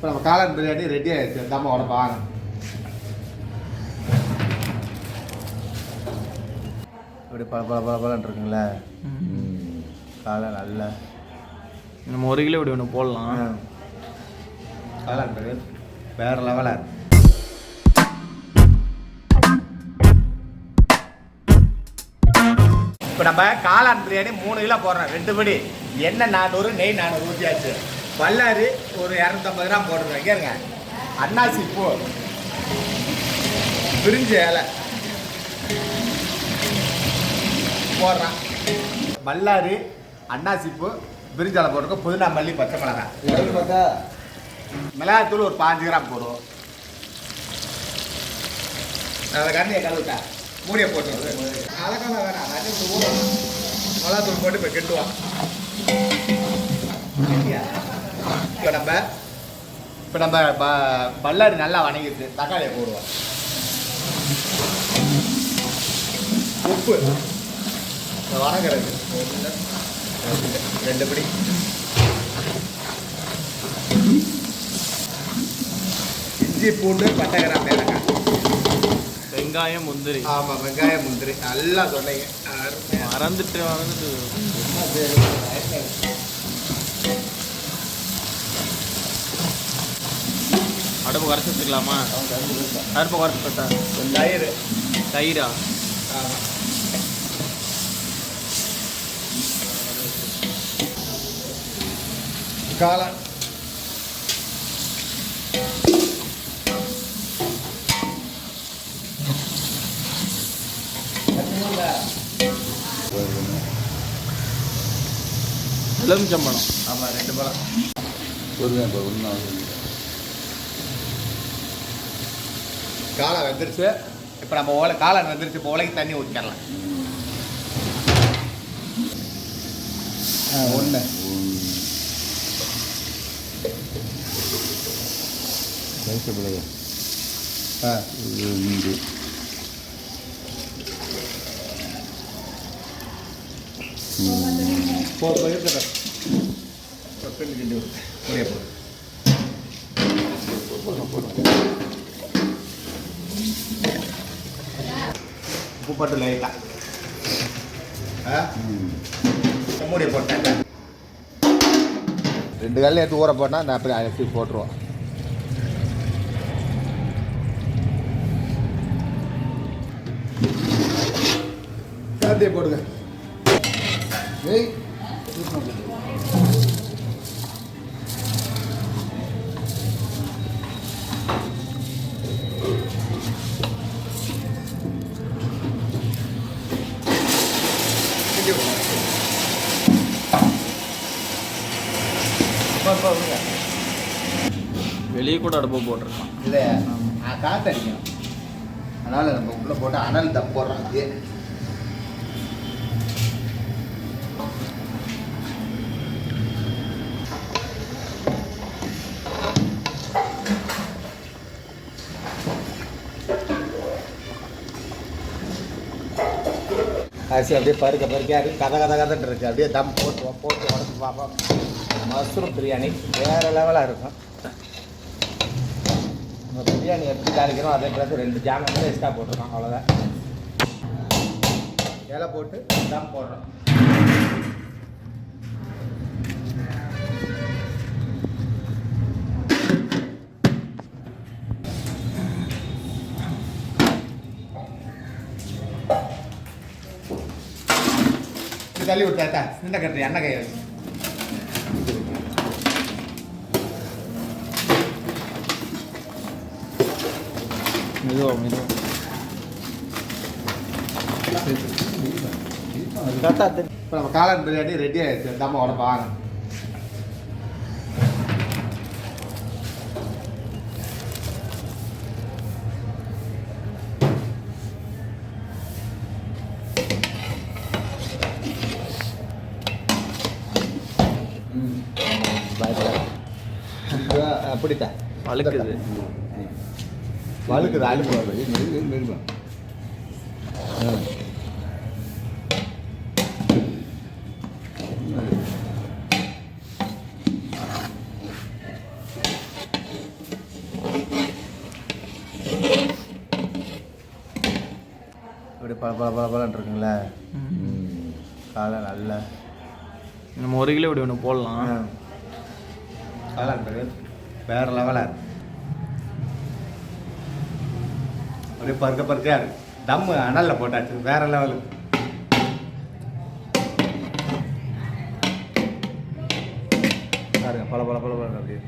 இப்போ நம்ம காளான் பிரியாணி ரெடி ஆகிடுச்சு. தாம உடம்பு வாங்க. இப்படி பலன்னு இருக்குங்களே. காளான் நல்லா நம்ம 1 கிலோ இப்படி ஒன்று போடலாம். காளான் பிரியாணி வேறு லெவலாக இருக்கு. இப்போ நம்ம காளான் பிரியாணி 3 கிலோ போடுறோம். 2 படி எண்ணெய் 400, நெய் 400 ஊற்றியாச்சு. பல்லாரி ஒரு 250 கிராம் போட்டுருவோம். கேளுங்க, அன்னாசி பூ, பிரிஞ்சு இலை போடுறான். பல்லாரி, அன்னாசிப்பூ, பிரிஞ்சு இலை போட்டுருக்கோம். புதினா, மல்லி, பச்சை மிளகாய், மிளகாத்தூள் ஒரு 5 கிராம் போடுவோம். அதை கண்ணியை கழுவிட்டா மூடியை போட்டு அதற்கான வேணாம். மிளகாத்தூள் போட்டு இப்போ கெட்டுவோம். இப்போ நம்ம பல்லாரி நல்லா வணங்கிட்டு தக்காளியை போடுவோம். உப்பு வணங்குறது 2 படி. இஞ்சி, பூண்டு, பட்டை, கிராம், ஏலக்காய், வெங்காயம், முந்திரி. ஆமாம், வெங்காயம், முந்திரி நல்லா சொன்னீங்க. மறந்துட்டு அடுப்பு குறைச்சி வச்சுக்கலாமா? அடுப்பு குறைச்சி பார்த்தா தயிரா? காளான் எலுமிச்சம்பழம். ஆமாம், 2 பழம். காளான் வெந்துருச்சு. இப்போ நம்ம காளான் வெந்துருச்சு. இப்போ உலகி தண்ணி ஊற்றிக்கலாம். 1 உப்பு போட்டு லைட்டாக மூடியை போட்டேன். 2 காலையில் எடுத்து ஊற போட்டால் நான் அப்படி அரிசி போட்டுருவோம். சாத்தியை போடுங்க. வெளியே கூட அடுப்பு போட்டிருக்கான். இதை காற்றடிக்கணும். அதனால் நம்ம உள்ளே போட்டு அனல் தப்பு போடுறோம். அப்படியே அரிசி அப்படியே பருக்க கதன்னு இருக்குது. அப்படியே தம் போட்டு உடச்சு பார்ப்போம். மஷ்ரூம் பிரியாணி வேறு லெவலாக இருக்கும். நம்ம பிரியாணி எப்படி தாளிக்கிறோம் அதே பிறகு 2 ஜாமான் எக்ஸ்ட்ரா போட்டிருக்கோம். அவ்வளோதான். இலை போட்டு தம் போடுறோம். தள்ளி விட்டாத்தா இந்த கட்டுறி எண்ணெய் கை வச்சு மெதுவா இப்போ நம்ம காளான் பிரியாணி ரெடி ஆகிடுச்சு. தாம உடம்பு வாங்க. அப்படித்தான் வழுக்குது அழுப்பு அப்படியே பல இருக்குங்களே. காலை நல்லா நம்ம 1 கிலோ இப்படி ஒன்று போடலாம். காளான்றது வேறு லெவலாக இருக்கு. அப்படியே பருக்கையாக இருக்கு. தம்மு அனலில் போட்டாச்சு வேறு லெவலு. பாருங்க பல அப்படியே